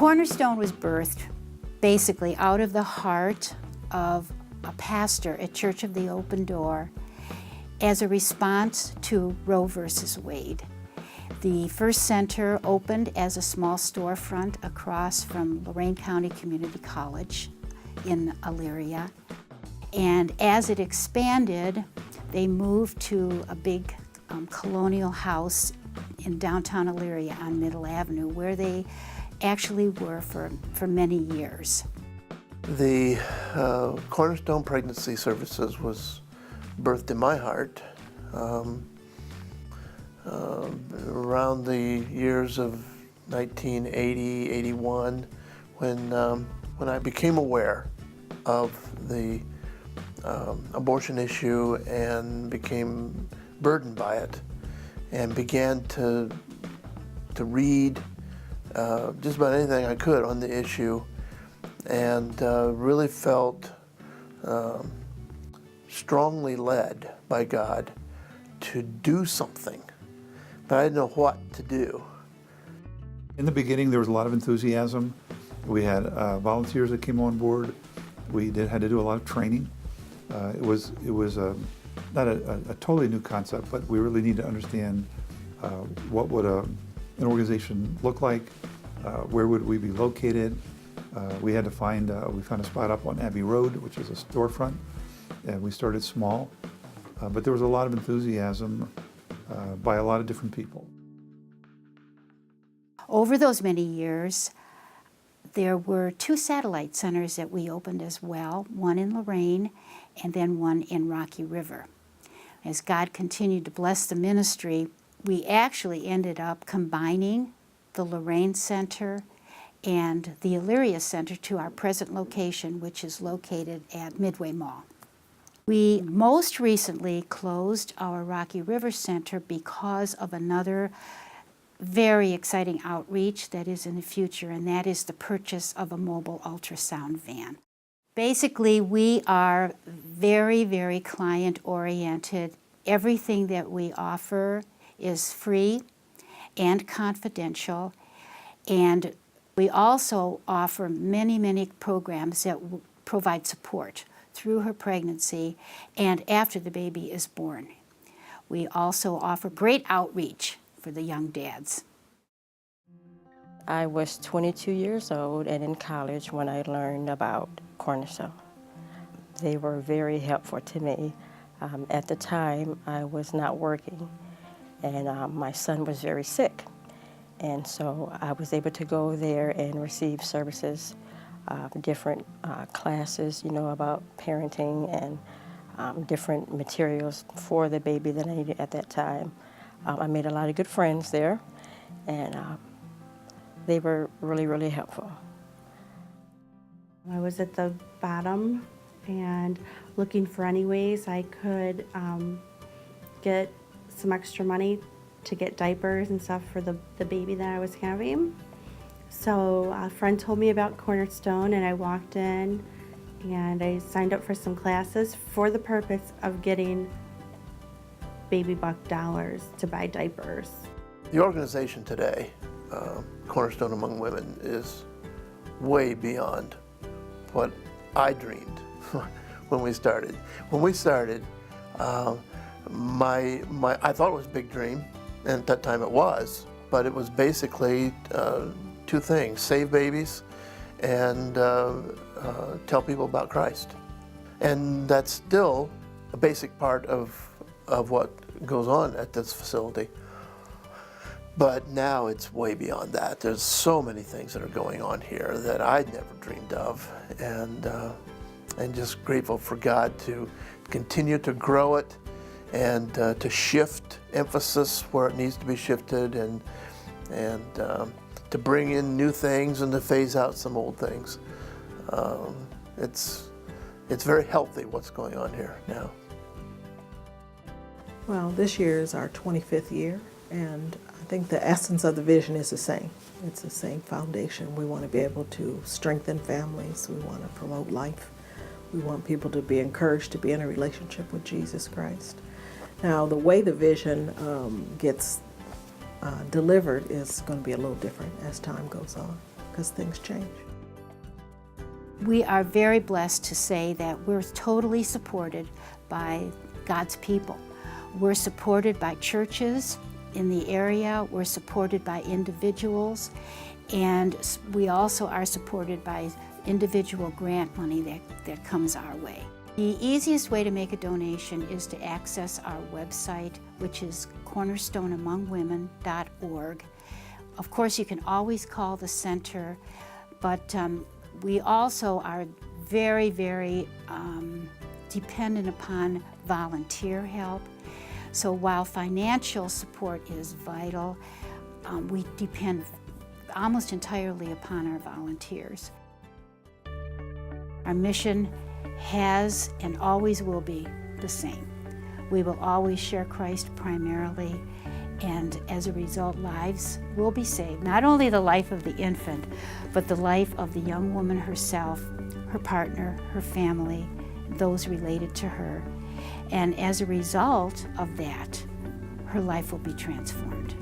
Cornerstone was birthed basically out of the heart of a pastor at Church of the Open Door as a response to Roe versus Wade. The first center opened as a small storefront across from Lorain County Community College in Elyria. And as it expanded, they moved to a big colonial house in downtown Elyria on Middle Avenue, where they actually were for many years. The Cornerstone Pregnancy Services was birthed in my heart around the years of 1980, 81, when I became aware of the abortion issue and became burdened by it, and began to read just about anything I could on the issue, and really felt strongly led by God to do something, but I didn't know what to do. In the beginning, there was a lot of enthusiasm. We had volunteers that came on board. We had to do a lot of training. It was not a totally new concept, but we really need to understand what would an organization look like, where would we be located. We had to we found a spot up on Abbey Road, which is a storefront, and we started small, but there was a lot of enthusiasm by a lot of different people. Over those many years, there were 2 satellite centers that we opened as well, one in Lorain and then one in Rocky River. As God continued to bless the ministry, we actually ended up combining the Lorain Center and the Elyria Center to our present location, which is located at Midway Mall. We most recently closed our Rocky River Center because of another very exciting outreach that is in the future, and that is the purchase of a mobile ultrasound van. Basically, we are very, very client-oriented. Everything that we offer is free and confidential, and we also offer many, many programs that provide support through her pregnancy and after the baby is born. We also offer great outreach for the young dads. I was 22 years old and in college when I learned about Cornerstone. They were very helpful to me. At the time, I was not working, and my son was very sick. And so I was able to go there and receive services, different classes, about parenting and different materials for the baby that I needed at that time. I made a lot of good friends there, and they were really, really helpful. I was at the bottom and looking for any ways I could get some extra money to get diapers and stuff for the baby that I was having. So a friend told me about Cornerstone, and I walked in and I signed up for some classes for the purpose of getting baby buck dollars to buy diapers. The organization today, Cornerstone Among Women, is way beyond what I dreamed when we started. When we started, I thought it was a big dream, and at that time it was, but it was basically 2 things: save babies and tell people about Christ. And that's still a basic part of what goes on at this facility. But now it's way beyond that. There's so many things that are going on here that I'd never dreamed of, and just grateful for God to continue to grow it and to shift emphasis where it needs to be shifted, and to bring in new things and to phase out some old things. It's very healthy what's going on here now. Well, this year is our 25th year, and I think the essence of the vision is the same. It's the same foundation. We want to be able to strengthen families. We want to promote life. We want people to be encouraged to be in a relationship with Jesus Christ. Now, the way the vision gets delivered is going to be a little different as time goes on. because things change. We are very blessed to say that we're totally supported by God's people. We're supported by churches in the area, we're supported by individuals, and we also are supported by individual grant money that comes our way. The easiest way to make a donation is to access our website, which is cornerstoneamongwomen.org. Of course, you can always call the center, but we also are very, very dependent upon volunteer help. So while financial support is vital, we depend almost entirely upon our volunteers. Our mission has and always will be the same. We will always share Christ primarily, and as a result, lives will be saved. Not only the life of the infant, but the life of the young woman herself, her partner, her family, those related to her. And as a result of that, her life will be transformed.